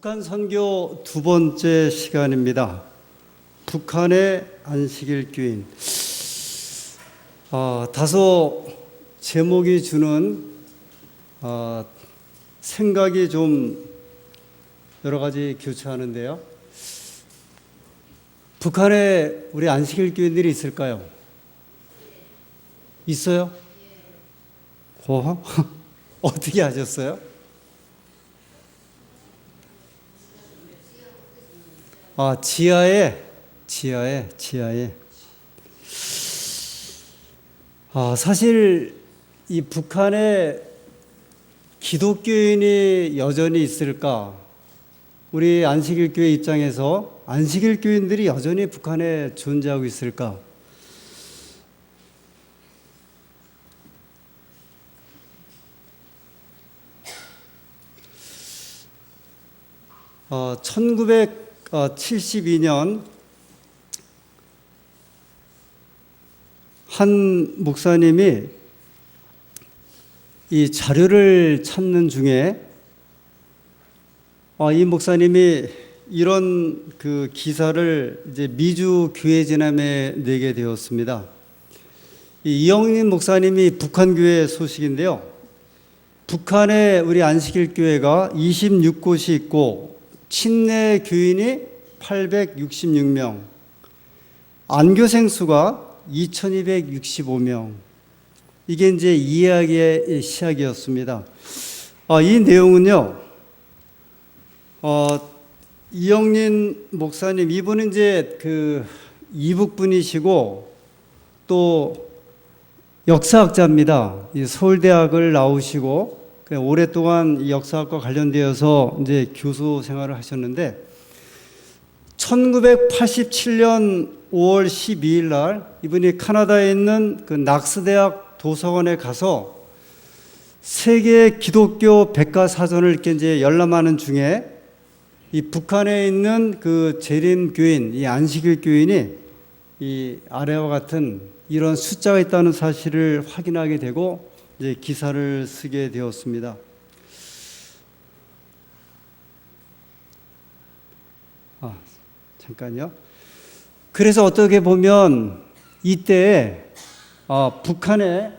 북한 선교 두 번째 시간입니다. 북한의 안식일 교인. 다소 제목이 주는 생각이 좀 여러 가지 교차하는데요. 북한에 우리 안식일 교인들이 있을까요? 있어요? 어떻게 하셨어요? 지하에. 사실 이 북한에 기독교인이 여전히 있을까? 우리 안식일 교회 입장에서 안식일 교인들이 여전히 북한에 존재하고 있을까? 어, 1972년 한 목사님이 이 자료를 찾는 중에 이 목사님이 이런 그 기사를 이제 미주 교회 지남에 내게 되었습니다. 이영림 목사님이 북한 교회 소식인데요. 북한에 우리 안식일 교회가 26곳이 있고 친내 교인이 866명, 안교생 수가 2265명. 이게 이제 이야기의 시작이었습니다. 이 내용은요, 이영린 목사님, 이분은 이제 그 이북 분이시고 또 역사학자입니다. 서울대학을 나오시고 오랫동안 이 역사학과 관련되어서 이제 교수 생활을 하셨는데 1987년 5월 12일 날 이분이 카나다에 있는 그 낙스대학 도서관에 가서 세계 기독교 백과사전을 이렇게 이제 열람하는 중에 이 북한에 있는 그 재림 교인, 이 안식일 교인이 이 아래와 같은 이런 숫자가 있다는 사실을 확인하게 되고 이제 기사를 쓰게 되었습니다. 잠깐요. 그래서 어떻게 보면 이때 북한에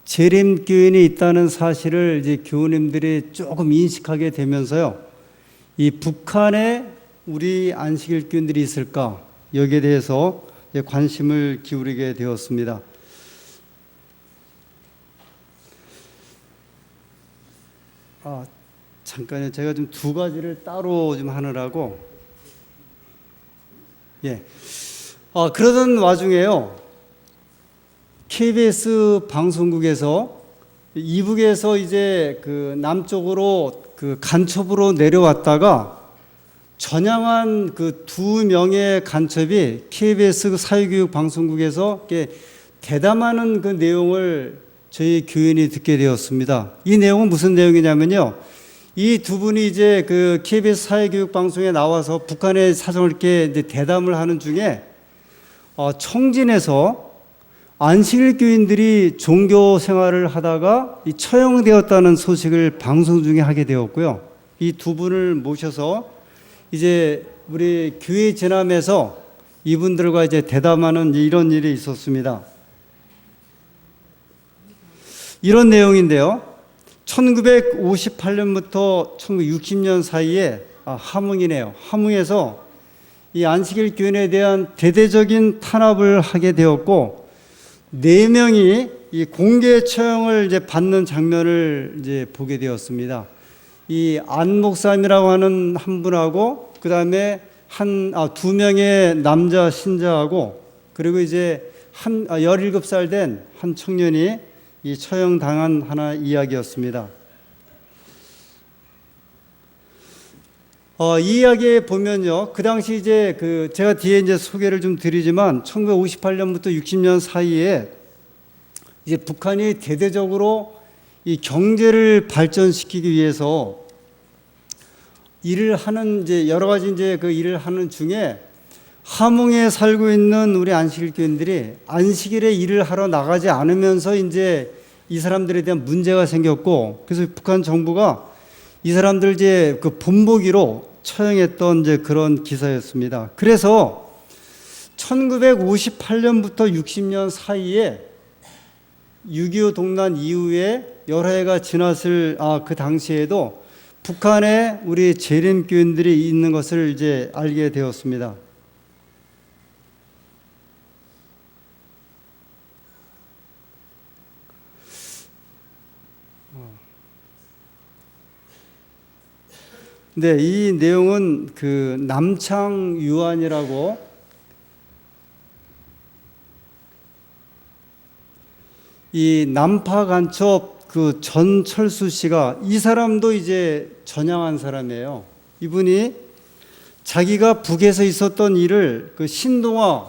재림 교인이 있다는 사실을 이제 교우님들이 조금 인식하게 되면서요. 이 북한에 우리 안식일 교인들이 있을까? 여기에 대해서 관심을 기울이게 되었습니다. 잠깐요. 제가 좀 두 가지를 따로 좀 하느라고. 그러던 와중에요. KBS 방송국에서 이북에서 이제 그 남쪽으로 그 간첩으로 내려왔다가 전향한 그 두 명의 간첩이 KBS 그 사회교육 방송국에서 대담하는 그 내용을 저희 교인이 듣게 되었습니다. 이 내용은 무슨 내용이냐면요. 이 두 분이 이제 그 KBS 사회교육 방송에 나와서 북한의 사정을 이렇게 이제 대담을 하는 중에 청진에서 안식일 교인들이 종교 생활을 하다가 처형되었다는 소식을 방송 중에 하게 되었고요. 이 두 분을 모셔서 이제 우리 교회 재남에서 이분들과 이제 대담하는 이런 일이 있었습니다. 이런 내용인데요. 1958년부터 1960년 사이에 함흥이네요. 함흥에서 이 안식일 교인에 대한 대대적인 탄압을 하게 되었고 4명이 이 공개 처형을 이제 받는 장면을 이제 보게 되었습니다. 이 안 목사님이라고 하는 한 분하고 그다음에 2명의 남자 신자하고 그리고 이제 17살 된 한 청년이 이 처형당한 하나 이야기였습니다. 이 이야기에 보면요. 그 당시 이제 제가 뒤에 이제 소개를 좀 드리지만 1958년부터 60년 사이에 이제 북한이 대대적으로 이 경제를 발전시키기 위해서 일을 하는 이제 여러 가지 이제 그 일을 하는 중에 함흥에 살고 있는 우리 안식일 교인들이 안식일에 일을 하러 나가지 않으면서 이제 이 사람들에 대한 문제가 생겼고, 그래서 북한 정부가 이 사람들 이제 그 본보기로 처형했던 이제 그런 기사였습니다. 그래서 1958년부터 60년 사이에 6.25 동란 이후에 여러 해가 지났을 그 당시에도 북한에 우리 재림교인들이 있는 것을 이제 알게 되었습니다. 네, 이 내용은 그 남창 유한이라고 이 남파 간첩 그 전철수 씨가, 이 사람도 이제 전향한 사람이에요. 이분이 자기가 북에서 있었던 일을 그 신동아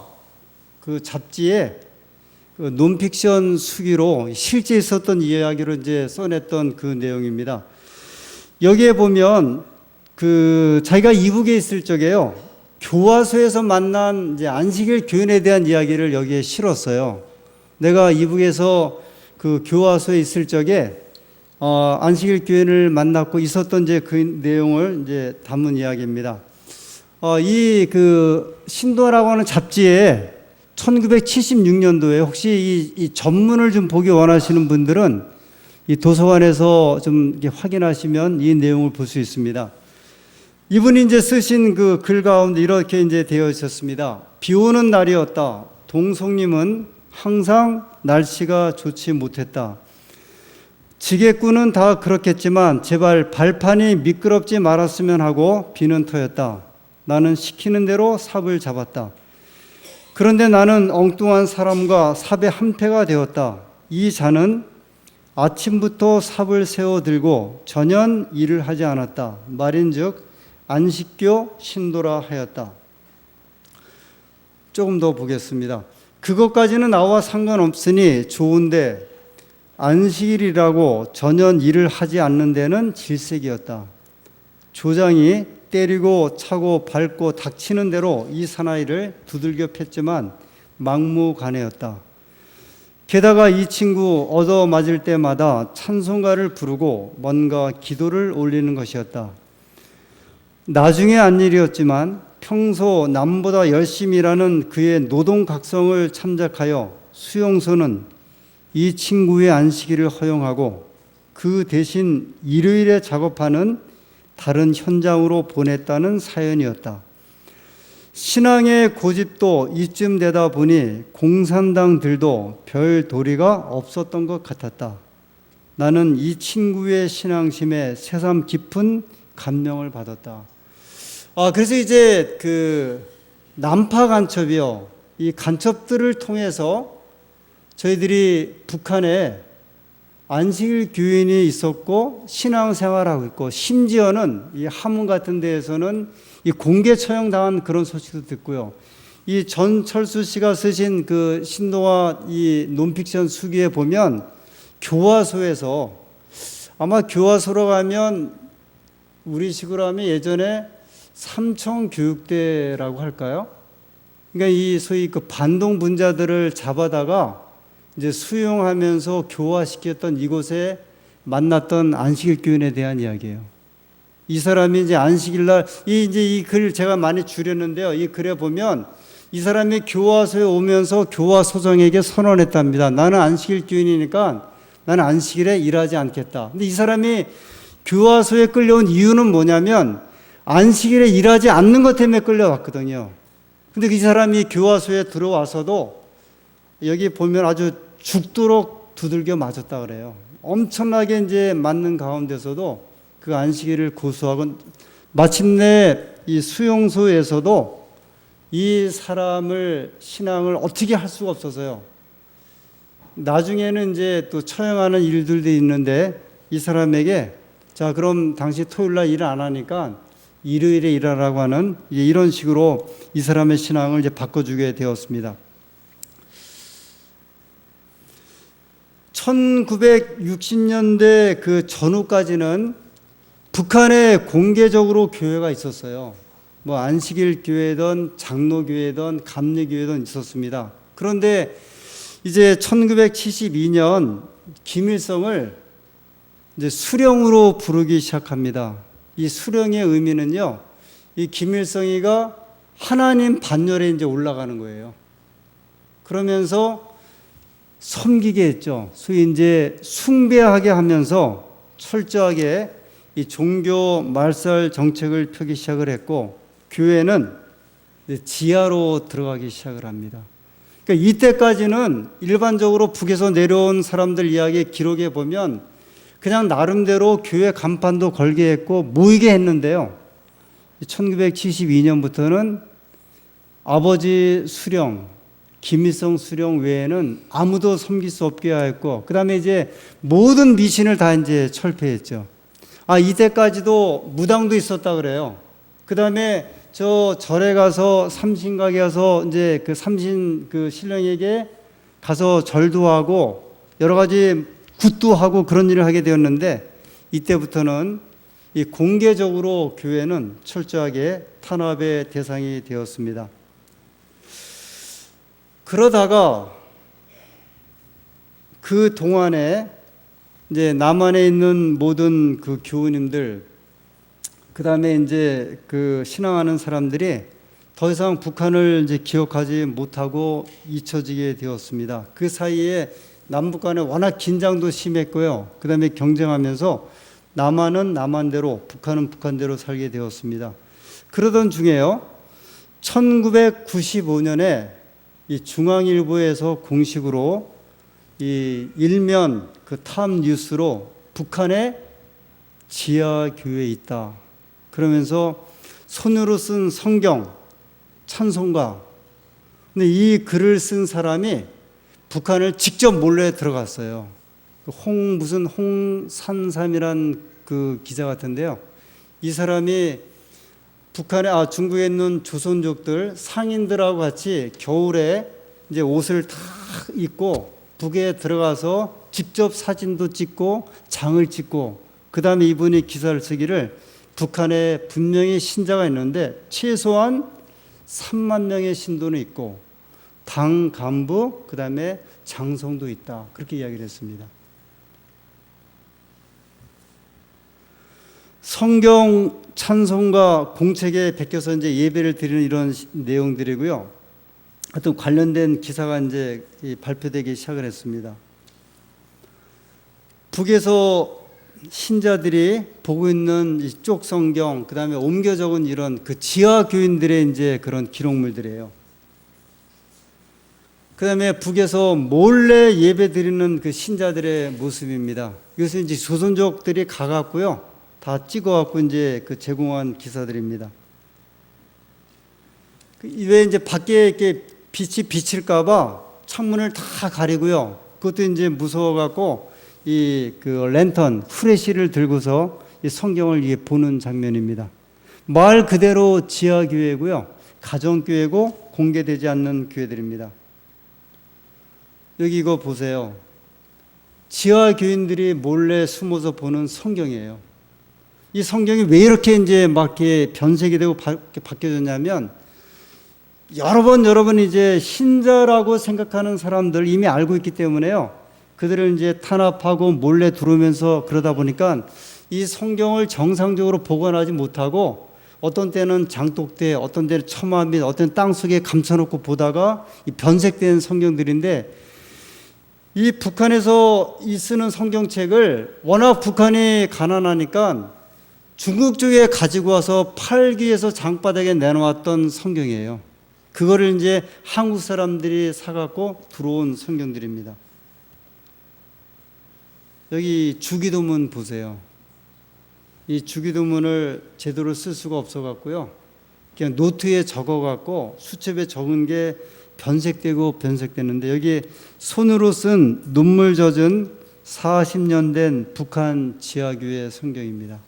그 잡지에 그 논픽션 수기로 실제 있었던 이야기로 이제 써냈던 그 내용입니다. 여기에 보면 그 자기가 이북에 있을 적에요, 교화소에서 만난 이제 안식일 교인에 대한 이야기를 여기에 실었어요. 내가 이북에서 그 교화소에 있을 적에 안식일 교인을 만났고 있었던 이제 그 내용을 이제 담은 이야기입니다. 이 그 신도라고 하는 잡지에 1976년도에 혹시 이 전문을 좀 보기 원하시는 분들은 이 도서관에서 좀 이렇게 확인하시면 이 내용을 볼 수 있습니다. 이분이 이제 쓰신 그 글 가운데 이렇게 이제 되어 있었습니다. 비 오는 날이었다. 동성님은 항상 날씨가 좋지 못했다. 지게꾼은 다 그렇겠지만 제발 발판이 미끄럽지 말았으면 하고 비는 터였다. 나는 시키는 대로 삽을 잡았다. 그런데 나는 엉뚱한 사람과 삽의 한패가 되었다. 이 자는 아침부터 삽을 세워 들고 전혀 일을 하지 않았다. 말인즉 안식교 신도라 하였다. 조금 더 보겠습니다. 그것까지는 나와 상관없으니 좋은데 안식일이라고 전혀 일을 하지 않는 데는 질색이었다. 조장이 때리고 차고 밟고 닥치는 대로 이 사나이를 두들겨 팼지만 막무가내였다. 게다가 이 친구 얻어맞을 때마다 찬송가를 부르고 뭔가 기도를 올리는 것이었다. 나중에 한 일이었지만 평소 남보다 열심히 일하는 그의 노동각성을 참작하여 수용소는 이 친구의 안식일을 허용하고 그 대신 일요일에 작업하는 다른 현장으로 보냈다는 사연이었다. 신앙의 고집도 이쯤 되다 보니 공산당들도 별 도리가 없었던 것 같았다. 나는 이 친구의 신앙심에 새삼 깊은 감명을 받았다. 그래서 이제 그 남파 간첩이요, 이 간첩들을 통해서 저희들이 북한에 안식일 교인이 있었고 신앙생활하고 있고, 심지어는 이 함흥 같은 데에서는 이 공개 처형당한 그런 소식도 듣고요. 이 전철수 씨가 쓰신 그 신동아 이 논픽션 수기에 보면 교화소에서, 아마 교화소로 가면 우리식으로 하면 예전에 삼청교육대라고 할까요? 그러니까 이 소위 그 반동 분자들을 잡아다가 이제 수용하면서 교화시켰던 이곳에 만났던 안식일 교인에 대한 이야기예요. 이 사람이 이제 안식일날 이 글 제가 많이 줄였는데요. 이 글에 보면 이 사람이 교화소에 오면서 교화소장에게 선언했답니다. 나는 안식일 교인이니까 나는 안식일에 일하지 않겠다. 근데 이 사람이 교화소에 끌려온 이유는 뭐냐면 안식일에 일하지 않는 것 때문에 끌려왔거든요. 근데 이 사람이 교화소에 들어와서도 여기 보면 아주 죽도록 두들겨 맞았다 그래요. 엄청나게 이제 맞는 가운데서도 그 안식일을 고수하고 마침내 이 수용소에서도 이 사람을 신앙을 어떻게 할 수가 없어서요. 나중에는 이제 또 처형하는 일들도 있는데 이 사람에게 자 그럼 당신 토요일날 일을 안 하니까 일요일에 일하라고 하는 이런 식으로 이 사람의 신앙을 이제 바꿔주게 되었습니다. 1960년대 그 전후까지는 북한에 공개적으로 교회가 있었어요. 뭐 안식일 교회든 장로교회든 감리교회든 있었습니다. 그런데 이제 1972년 김일성을 이제 수령으로 부르기 시작합니다. 이 수령의 의미는요, 이 김일성이가 하나님 반열에 이제 올라가는 거예요. 그러면서 섬기게 했죠. 소위 이제 숭배하게 하면서 철저하게 이 종교 말살 정책을 펴기 시작을 했고, 교회는 지하로 들어가기 시작을 합니다. 그러니까 이때까지는 일반적으로 북에서 내려온 사람들 이야기 기록에 보면 그냥 나름대로 교회 간판도 걸게 했고 모이게 했는데요. 1972년부터는 아버지 수령, 김일성 수령 외에는 아무도 섬길 수 없게 하였고, 그 다음에 이제 모든 미신을 다 이제 철폐했죠. 이때까지도 무당도 있었다 그래요. 그 다음에 저 절에 가서 삼신각에 가서 이제 그 삼신 그 신령에게 가서 절도 하고 여러 가지 굿도 하고 그런 일을 하게 되었는데, 이때부터는 이 공개적으로 교회는 철저하게 탄압의 대상이 되었습니다. 그러다가 그 동안에 이제 남한에 있는 모든 그 교우님들, 그 다음에 이제 그 신앙하는 사람들이 더 이상 북한을 이제 기억하지 못하고 잊혀지게 되었습니다. 그 사이에 남북 간에 워낙 긴장도 심했고요. 그 다음에 경쟁하면서 남한은 남한대로, 북한은 북한대로 살게 되었습니다. 그러던 중에요, 1995년에 이 중앙일보에서 공식으로 이 일면 그 탑 뉴스로 북한에 지하교회에 있다, 그러면서 손으로 쓴 성경, 찬송가. 근데 이 글을 쓴 사람이 북한을 직접 몰래 들어갔어요. 무슨 홍산삼이란 그 기자 같은데요. 이 사람이 북한에, 중국에 있는 조선족들, 상인들하고 같이 겨울에 이제 옷을 다 입고 북에 들어가서 직접 사진도 찍고 장을 찍고, 그 다음에 이분이 기사를 쓰기를 북한에 분명히 신자가 있는데 최소한 3만 명의 신도는 있고 당 간부, 그 다음에 장성도 있다, 그렇게 이야기를 했습니다. 성경 찬송가 공책에 베껴서 이제 예배를 드리는 이런 내용들이고요. 하여튼 관련된 기사가 이제 발표되기 시작을 했습니다. 북에서 신자들이 보고 있는 이쪽 성경, 그 다음에 옮겨 적은 이런 그 지하 교인들의 이제 그런 기록물들이에요. 그 다음에 북에서 몰래 예배 드리는 그 신자들의 모습입니다. 이것은 이제 조선족들이 가갖고요, 다 찍어갖고 이제 그 제공한 기사들입니다. 왜 이제 밖에 이렇게 빛이 비칠까봐 창문을 다 가리고요. 그것도 이제 무서워갖고 그 랜턴, 후레쉬를 들고서 이 성경을 이게 보는 장면입니다. 말 그대로 지하교회고요. 가정교회고 공개되지 않는 교회들입니다. 여기 이거 보세요. 지하교인들이 몰래 숨어서 보는 성경이에요. 이 성경이 왜 이렇게 이제 막 이렇게 변색이 되고 바뀌어졌냐면, 여러 번 이제 신자라고 생각하는 사람들 이미 알고 있기 때문에요. 그들을 이제 탄압하고 몰래 들어오면서 그러다 보니까 이 성경을 정상적으로 보관하지 못하고 어떤 때는 장독대, 어떤 때는 처마 및 어떤 땅 속에 감춰놓고 보다가 이 변색된 성경들인데, 이 북한에서 이 쓰는 성경책을 워낙 북한이 가난하니까 중국 쪽에 가지고 와서 팔기 위해서 장바닥에 내놓았던 성경이에요. 그거를 이제 한국 사람들이 사갖고 들어온 성경들입니다. 여기 주기도문 보세요. 이 주기도문을 제대로 쓸 수가 없어갖고요, 그냥 노트에 적어갖고 수첩에 적은 게 변색되는데, 여기 손으로 쓴 눈물 젖은 40년 된 북한 지하교회 성경입니다.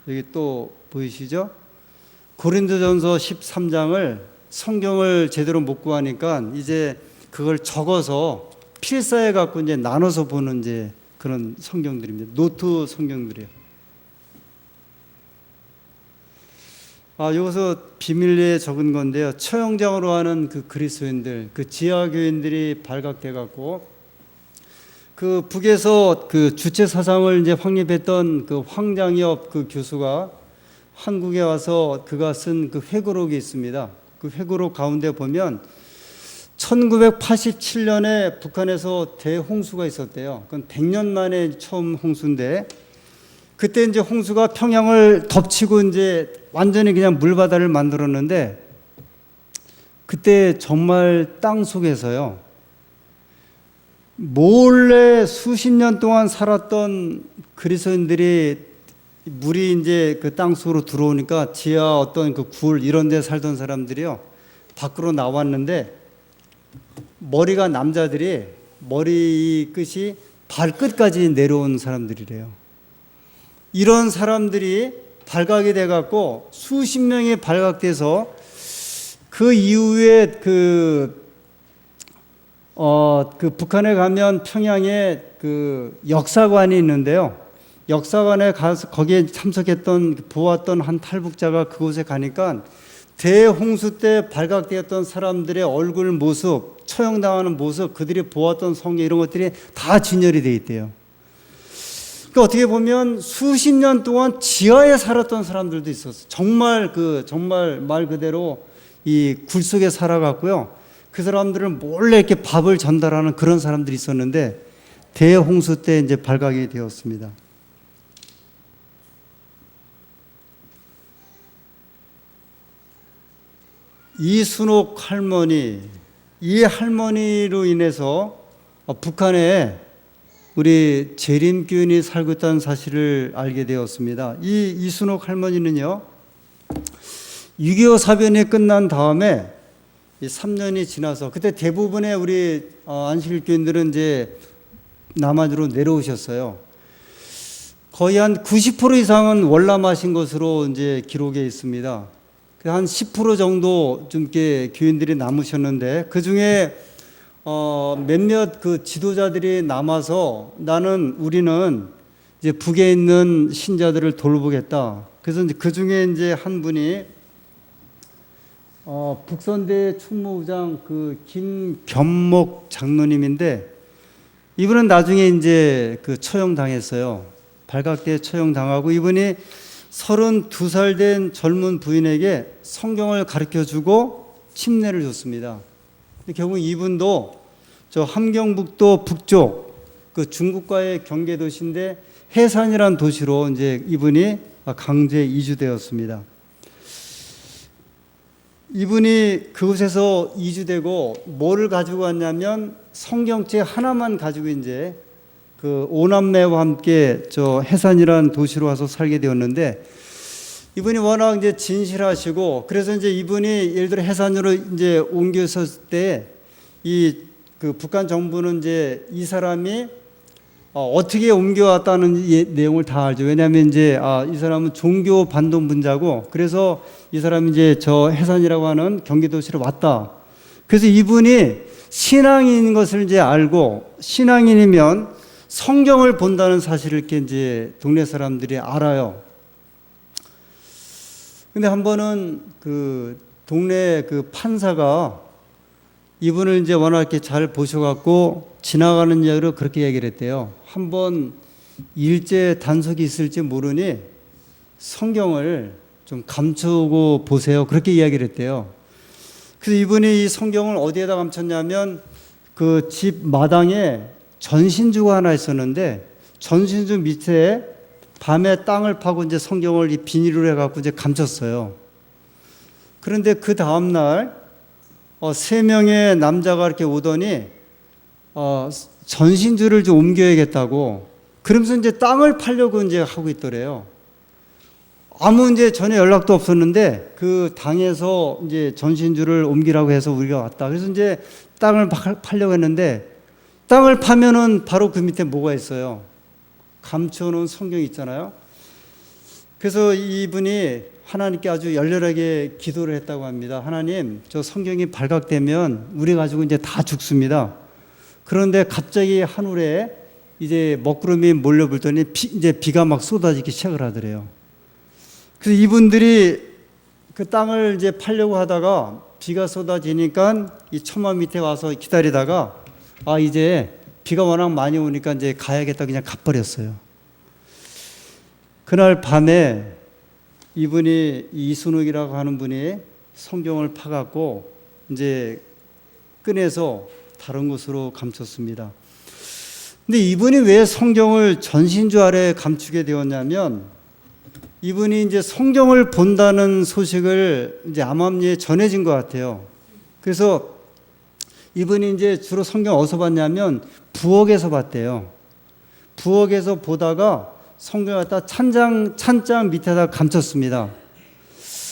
여기 또 보이시죠? 고린도전서 13장을 성경을 제대로 못 구하니까 이제 그걸 적어서 필사해 갖고 이제 나눠서 보는 이제 그런 성경들입니다. 노트 성경들이에요. 여기서 비밀리에 적은 건데요. 처형장으로 하는 그 그리스도인들, 그 지하 교인들이 발각돼 갖고 그 북에서 그 주체 사상을 이제 확립했던 그 황장엽 그 교수가 한국에 와서 그가 쓴 그 회고록이 있습니다. 그 회고록 가운데 보면 1987년에 북한에서 대홍수가 있었대요. 그건 100년 만에 처음 홍수인데 그때 이제 홍수가 평양을 덮치고 이제 완전히 그냥 물바다를 만들었는데 그때 정말 땅 속에서요. 몰래 수십 년 동안 살았던 그리스도인들이 물이 이제 그 땅 속으로 들어오니까 지하 어떤 그 굴 이런 데 살던 사람들이요. 밖으로 나왔는데 머리가 남자들이 머리 끝이 발끝까지 내려온 사람들이래요. 이런 사람들이 발각이 돼 갖고 수십 명이 발각돼서 그 이후에 그 북한에 가면 평양에 그 역사관이 있는데요. 역사관에 가서 거기에 참석했던 보았던 한 탈북자가 그곳에 가니까 대홍수 때 발각되었던 사람들의 얼굴 모습, 처형당하는 모습, 그들이 보았던 성경 이런 것들이 다 진열이 돼 있대요. 그러니까 어떻게 보면 수십 년 동안 지하에 살았던 사람들도 있었어요. 정말 말 그대로 이 굴 속에 살아갔고요. 그 사람들은 몰래 이렇게 밥을 전달하는 그런 사람들이 있었는데 대홍수 때 이제 발각이 되었습니다. 이순옥 할머니, 이 할머니로 인해서 북한에 우리 재림교인이 살고 있다는 사실을 알게 되었습니다. 이 이순옥 할머니는요, 6.25 사변이 끝난 다음에 3년이 지나서 그때 대부분의 우리 안식일교인들은 이제 남한으로 내려오셨어요. 거의 한 90% 이상은 월남하신 것으로 이제 기록에 있습니다. 한 10% 정도 좀 이렇게 교인들이 남으셨는데 그 중에 몇몇 그 지도자들이 남아서 우리는 이제 북에 있는 신자들을 돌보겠다. 그래서 이제 그 중에 이제 한 분이 북선대 총무부장 그 김겸목 장로님인데 이분은 나중에 이제 그 처형당했어요. 발각돼 처형당하고 이분이 32살 된 젊은 부인에게 성경을 가르쳐 주고 침례를 줬습니다. 결국 이분도 저 함경북도 북쪽 그 중국과의 경계 도시인데 해산이라는 도시로 이제 이분이 강제 이주되었습니다. 이분이 그곳에서 이주되고 뭐를 가지고 왔냐면 성경책 하나만 가지고 이제 그 오남매와 함께 저 해산이라는 도시로 와서 살게 되었는데 이분이 워낙 이제 진실하시고 그래서 이제 이분이 예를 들어 해산으로 이제 옮겼을 때 이 그 북한 정부는 이제 이 사람이 어떻게 옮겨왔다는 내용을 다 알죠. 왜냐하면 이제 이 사람은 종교 반동분자고 그래서 이 사람이 이제 저 해산이라고 하는 경기도시로 왔다. 그래서 이분이 신앙인인 것을 이제 알고 신앙인이면 성경을 본다는 사실을 이렇게 이제 동네 사람들이 알아요. 근데 한 번은 그 동네 그 판사가 이분을 이제 워낙 이렇게 잘 보셔갖고 지나가는 이야기로 그렇게 얘기를 했대요. 한번 일제 단속이 있을지 모르니 성경을 좀 감추고 보세요. 그렇게 이야기를 했대요. 그래서 이분이 이 성경을 어디에다 감췄냐면 그 집 마당에 전신주가 하나 있었는데 전신주 밑에 밤에 땅을 파고 이제 성경을 이 비닐로 해갖고 이제 감췄어요. 그런데 그 다음날 3명의 남자가 이렇게 오더니 전신주를 좀 옮겨야겠다고 그러면서 이제 땅을 팔려고 이제 하고 있더래요. 아무 이제 전혀 연락도 없었는데 그 당에서 이제 전신주를 옮기라고 해서 우리가 왔다. 그래서 이제 땅을 팔려고 했는데 땅을 파면은 바로 그 밑에 뭐가 있어요? 감춰놓은 성경이 있잖아요. 그래서 이분이 하나님께 아주 열렬하게 기도를 했다고 합니다. 하나님, 저 성경이 발각되면 우리 가지고 이제 다 죽습니다. 그런데 갑자기 하늘에 이제 먹구름이 몰려불더니 이제 비가 막 쏟아지기 시작을 하더래요. 그래서 이분들이 그 땅을 이제 팔려고 하다가 비가 쏟아지니까 이 처마 밑에 와서 기다리다가 이제 비가 워낙 많이 오니까 이제 가야겠다 그냥 가버렸어요. 그날 밤에 이분이 이순옥이라고 하는 분이 성경을 파갖고 이제 꺼내서 다른 곳으로 감췄습니다. 근데 이분이 왜 성경을 전신주 아래 감추게 되었냐면 이분이 이제 성경을 본다는 소식을 이제 암암리에 전해진 것 같아요. 그래서 이분이 이제 주로 성경 어디서 봤냐면 부엌에서 봤대요. 부엌에서 보다가 성경을 갖다 찬장 밑에다 감췄습니다.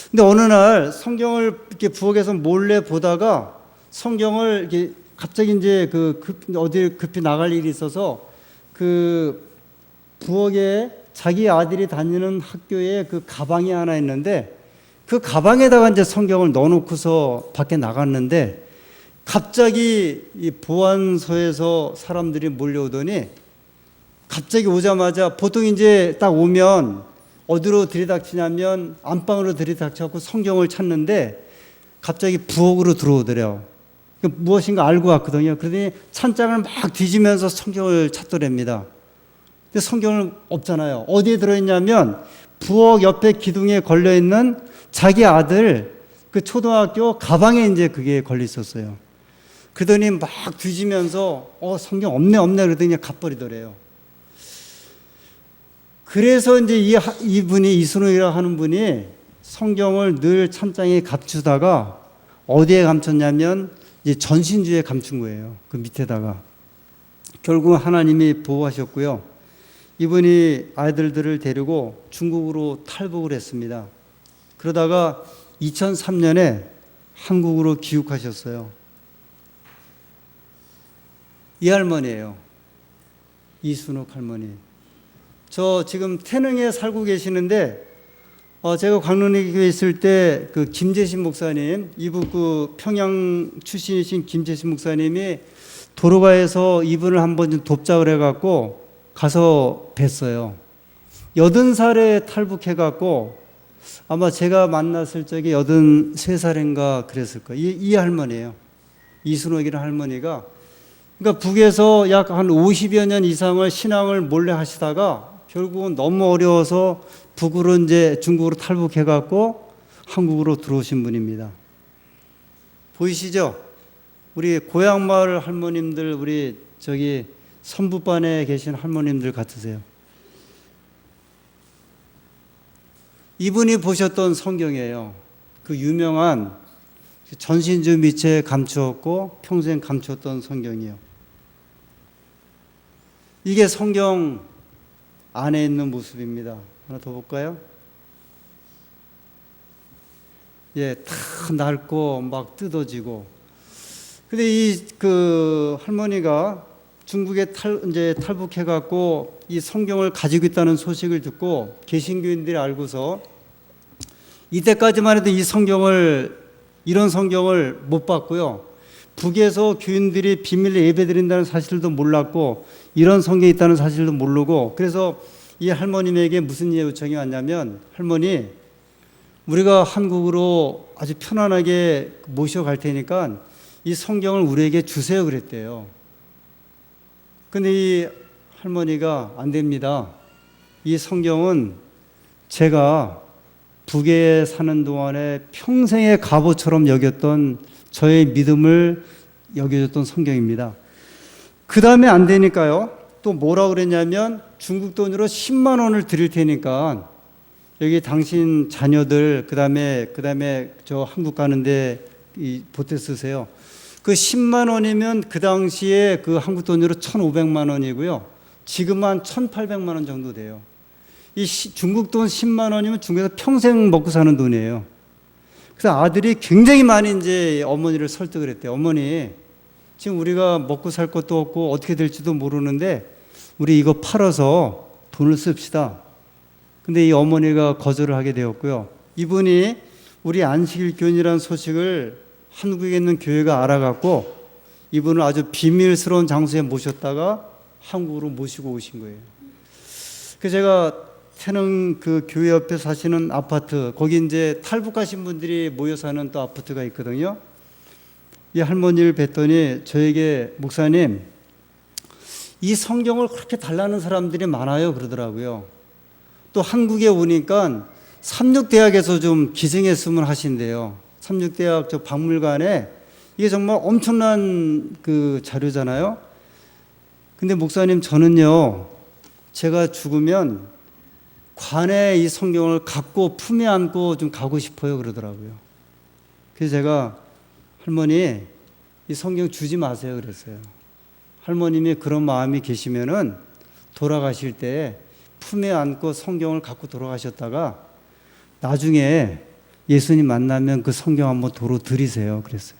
근데 어느 날 성경을 이렇게 부엌에서 몰래 보다가 성경을 이렇게 갑자기 이제 어디 급히 나갈 일이 있어서 그 부엌에 자기 아들이 다니는 학교에 그 가방이 하나 있는데 그 가방에다가 이제 성경을 넣어놓고서 밖에 나갔는데 갑자기 이 보안소에서 사람들이 몰려오더니 갑자기 오자마자 보통 이제 딱 오면 어디로 들이닥치냐면 안방으로 들이닥쳐서 성경을 찾는데 갑자기 부엌으로 들어오더래요. 무엇인가 알고 왔거든요. 그러더니 찬장을 막 뒤지면서 성경을 찾더랍니다. 근데 성경은 없잖아요. 어디에 들어있냐면 부엌 옆에 기둥에 걸려있는 자기 아들 그 초등학교 가방에 이제 그게 걸려 있었어요. 그러더니 막 뒤지면서 성경 없네 그러더니 가버리더래요. 그래서 이제 이분이 이순옥이라고 하는 분이 성경을 늘 찬장에 감추다가 어디에 감췄냐면 이제 전신주에 감춘 거예요. 그 밑에다가. 결국 하나님이 보호하셨고요. 이분이 아이들을 데리고 중국으로 탈북을 했습니다. 그러다가 2003년에 한국으로 귀국하셨어요. 이 할머니예요. 이순옥 할머니. 저 지금 태릉에 살고 계시는데 제가 광릉에 교회 있을 때 그 김재신 목사님, 이분 그 평양 출신이신 김재신 목사님이 도로가에서 이분을 한번 좀 돕자 그래갖고 가서 뵀어요. 80살에 탈북해갖고 아마 제가 만났을 적에 83살인가 그랬을 거예요. 이 할머니예요. 이순옥이라는 할머니가. 그러니까 북에서 약 한 50여 년 이상을 신앙을 몰래 하시다가 결국은 너무 어려워서 북으로 이제 중국으로 탈북해갖고 한국으로 들어오신 분입니다. 보이시죠? 우리 고향마을 할머님들, 우리 저기 선부반에 계신 할머님들 같으세요. 이분이 보셨던 성경이에요. 그 유명한 전신주 밑에 감추었고 평생 감추었던 성경이요. 이게 성경 안에 있는 모습입니다. 하나 더 볼까요? 다 낡고 막 뜯어지고. 근데 그 할머니가 중국에 이제 탈북해갖고 이 성경을 가지고 있다는 소식을 듣고 개신교인들이 알고서 이때까지만 해도 이런 성경을 못 봤고요. 북에서 교인들이 비밀로 예배드린다는 사실도 몰랐고 이런 성경이 있다는 사실도 모르고 그래서 이 할머님에게 무슨 요청이 왔냐면 할머니 우리가 한국으로 아주 편안하게 모셔갈 테니까 이 성경을 우리에게 주세요 그랬대요. 근데 이 할머니가 안 됩니다. 이 성경은 제가 북에 사는 동안에 평생의 갑오처럼 여겼던 저의 믿음을 여겨줬던 성경입니다. 그 다음에 안 되니까요. 또 뭐라고 그랬냐면 중국 돈으로 10만 원을 드릴 테니까 여기 당신 자녀들 그다음에 저 한국 가는데 보태 쓰세요. 그 10만 원이면 그 당시에 그 한국 돈으로 1,500만 원이고요. 지금 한 1,800만 원 정도 돼요. 이 중국 돈 10만 원이면 중국에서 평생 먹고 사는 돈이에요. 그래서 아들이 굉장히 많이 이제 어머니를 설득을 했대요. 어머니, 지금 우리가 먹고 살 것도 없고 어떻게 될지도 모르는데 우리 이거 팔아서 돈을 씁시다. 근데 이 어머니가 거절을 하게 되었고요. 이분이 우리 안식일 교인이라는 소식을 한국에 있는 교회가 알아갖고 이분을 아주 비밀스러운 장소에 모셨다가 한국으로 모시고 오신 거예요. 그래서 제가 태릉 그 교회 옆에 사시는 아파트, 거기 이제 탈북하신 분들이 모여 사는 또 아파트가 있거든요. 이 할머니를 뵀더니 저에게 목사님, 이 성경을 그렇게 달라는 사람들이 많아요 그러더라고요. 또 한국에 오니까 삼육대학에서 좀 기생했으면 하신대요. 삼육대학 저 박물관에 이게 정말 엄청난 그 자료잖아요. 근데 목사님 저는요, 제가 죽으면 관에 이 성경을 갖고 품에 안고 좀 가고 싶어요 그러더라고요. 그래서 제가 할머니 이 성경 주지 마세요 그랬어요. 할머님이 그런 마음이 계시면은 돌아가실 때 품에 안고 성경을 갖고 돌아가셨다가 나중에 예수님 만나면 그 성경 한번 도로 드리세요 그랬어요.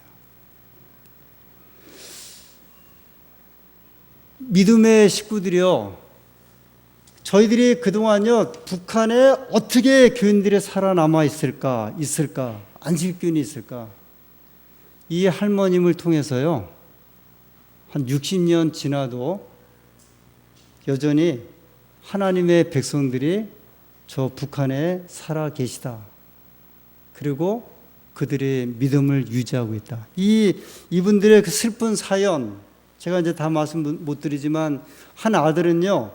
믿음의 식구들이요, 저희들이 그동안요 북한에 어떻게 교인들이 살아남아 있을까 안식교인이 있을까, 이 할머님을 통해서요 한 60년 지나도 여전히 하나님의 백성들이 저 북한에 살아 계시다. 그리고 그들의 믿음을 유지하고 있다. 이분들의 그 슬픈 사연, 제가 이제 다 말씀 못 드리지만, 한 아들은요,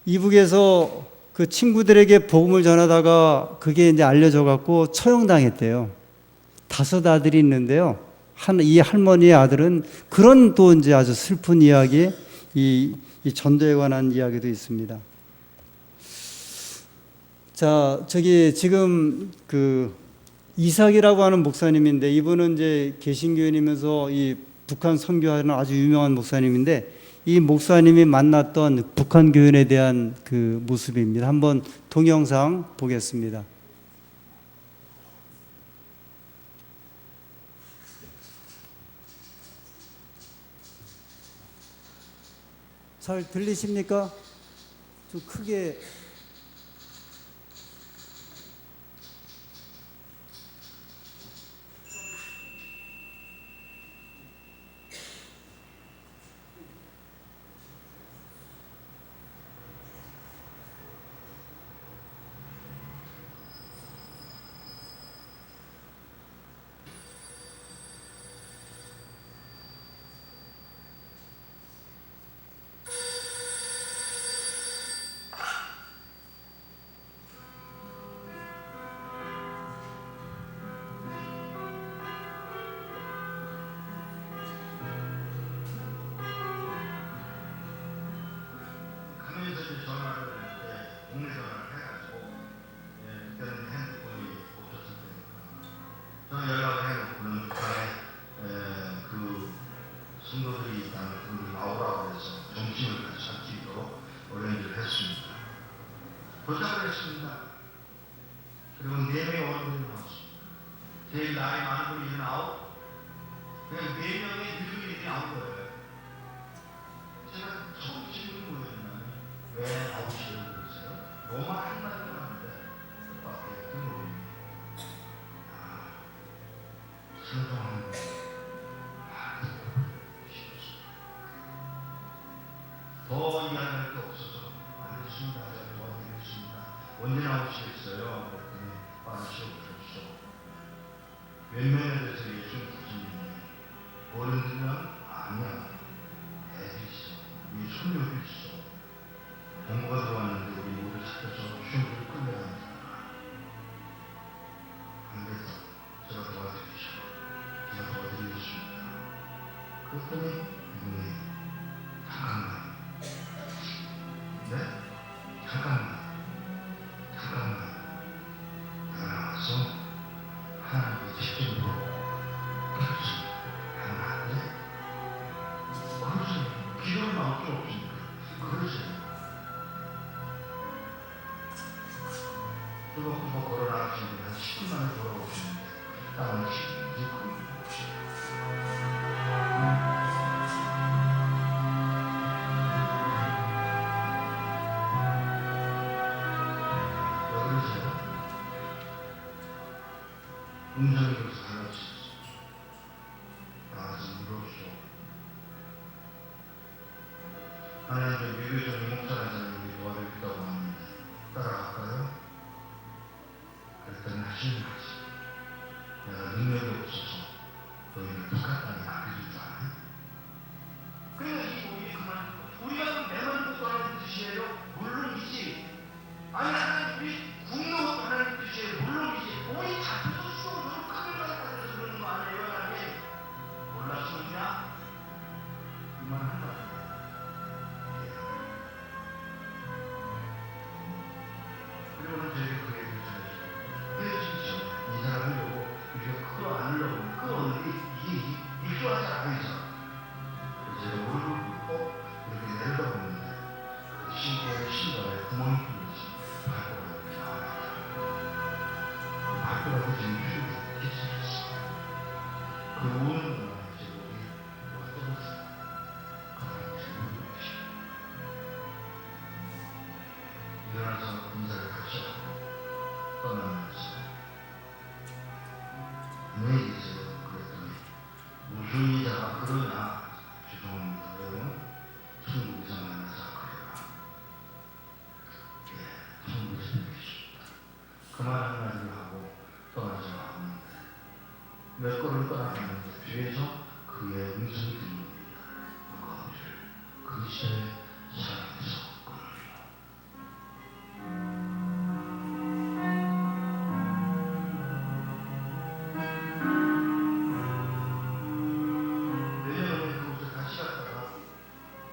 이북에서 그 친구들에게 복음을 전하다가 그게 이제 알려져 갖고 처형당했대요. 5 아들이 있는데요. 이 할머니의 아들은 그런 또 이제 아주 슬픈 이야기, 이 전도에 관한 이야기도 있습니다. 자, 저기 지금 그 이삭이라고 하는 목사님인데, 이분은 이제 개신교인이면서 이 북한 선교하는 아주 유명한 목사님인데, 이 목사님이 만났던 북한 교인에 대한 그 모습입니다. 한번 동영상 보겠습니다. 잘 들리십니까? 좀 크게. 도착을 했습니다. 그리고 4명의 어른들이 나왔습니다. 제일 나이 많은 분이 9, 그냥 4명의 유주인이 나온 거예요. 제가 처음 질문이 뭐였냐면, 왜 나오시려고 그랬어요? 로마 한마디도 하는데 뜻밖의 등록입니다. 순종하는 거. 더 이야기할 게 없어서 알겠습니다. 언제 나오시겠어요? 그랬더니 빠르시옵소서. 몇 명에 대해서 예수님 부르셨는데, 어른들은 아니야, 애들이 있어, 우리 손녀도 있어, 본부가 들어왔는데 우리 모두 찾아서 흉부를 끌려갑니다. 안 돼서 제가 도와드리시고, 제가 도와드리겠습니다. 그랬더니 이분이 잠깐만, 네? 잠깐만 나가서 하나님의 직접으로 그렇지 하나님 그러세요. 기도를 나올 수 없으니까 그러세요. 그리고 한번 걸어나가시는데 한 10분 만에 돌아오시는데 다른 시기인지 그러세요. 음성이 그래서 달라지셨어. 나가서 물어보시오. 하나님, 미국에서 목사라는 사람이 도와드리겠다고 하는데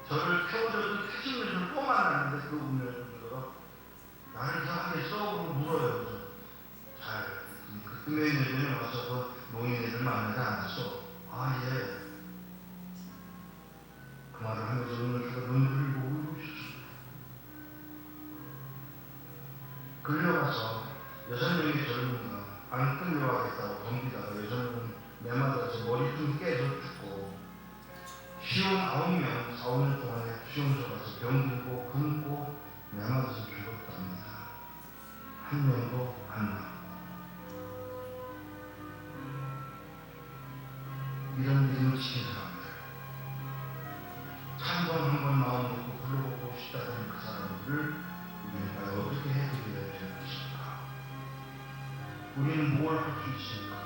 저를 태워줘도 택시를 또 만났는데 그 운명으로 나를 이상하게 썩으로 물어요. 잘 금요일 예배에 와서 그 노인네들 만나지 않았어. 아 예. 그 말을 하면서 오늘 제가 눈물을 보고 있었습니다. 끌려가서 6명의 젊은이가 안 끌려가겠다고 덤비다가 6명은 내 맞아서 머리 좀 깨져 죽고 시온 9명 4년 동안에 시온서 가서 병들고 굶고 내 맞아서 죽었답니다. 한 명도 안 남고 이런 믿음을 지킨 사람들 찬송 한번 마음 놓고 불러보고 싶다는 그 사람들을 우리는 과연 어떻게 해드려야 되는 것일까? 우리는 뭘 할 수 있을까?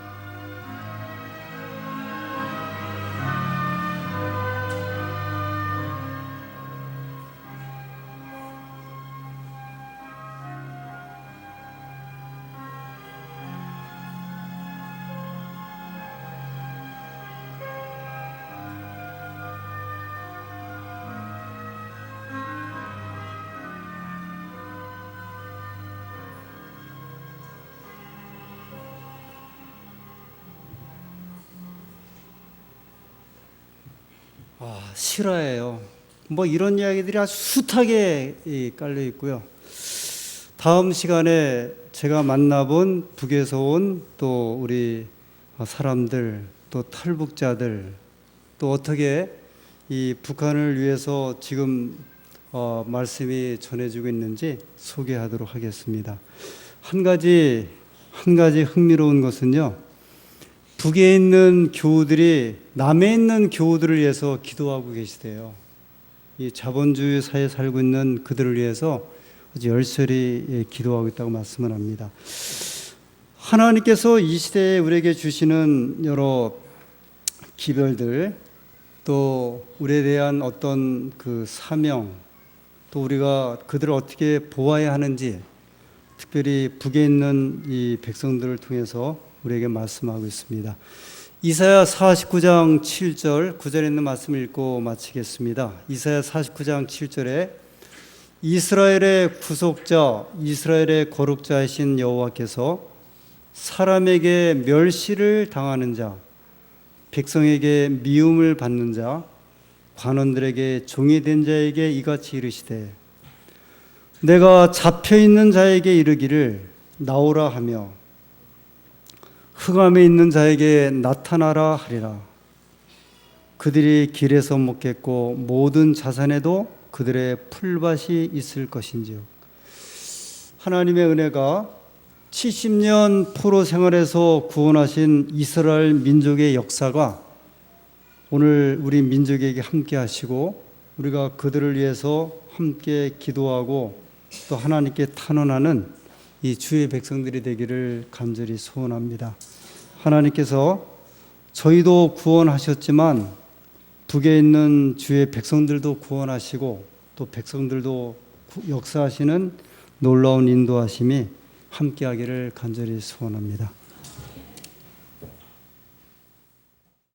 실화예요. 뭐 이런 이야기들이 아주 숱하게 깔려 있고요. 다음 시간에 제가 만나본 북에서 온 또 우리 사람들, 또 탈북자들, 또 어떻게 이 북한을 위해서 지금 말씀이 전해지고 있는지 소개하도록 하겠습니다. 한 가지 흥미로운 것은요. 북에 있는 교우들이 남에 있는 교우들을 위해서 기도하고 계시대요. 이 자본주의 사회에 살고 있는 그들을 위해서 아주 열렬히 기도하고 있다고 말씀을 합니다. 하나님께서 이 시대에 우리에게 주시는 여러 기별들, 또 우리에 대한 어떤 그 사명, 또 우리가 그들을 어떻게 보아야 하는지 특별히 북에 있는 이 백성들을 통해서 우리에게 말씀하고 있습니다. 이사야 49장 7절 9절에 있는 말씀을 읽고 마치겠습니다. 이사야 49장 7절에 이스라엘의 구속자, 이스라엘의 거룩자이신 여호와께서 사람에게 멸시를 당하는 자, 백성에게 미움을 받는 자, 관원들에게 종이 된 자에게 이같이 이르시되 내가 잡혀있는 자에게 이르기를 나오라 하며 흑암에 있는 자에게 나타나라 하리라. 그들이 길에서 먹겠고 모든 자산에도 그들의 풀밭이 있을 것인지요. 하나님의 은혜가 70년 포로 생활에서 구원하신 이스라엘 민족의 역사가 오늘 우리 민족에게 함께 하시고 우리가 그들을 위해서 함께 기도하고 또 하나님께 탄원하는 이 주의 백성들이 되기를 간절히 소원합니다. 하나님께서 저희도 구원하셨지만 북에 있는 주의 백성들도 구원하시고 또 백성들도 역사하시는 놀라운 인도하심이 함께하기를 간절히 소원합니다.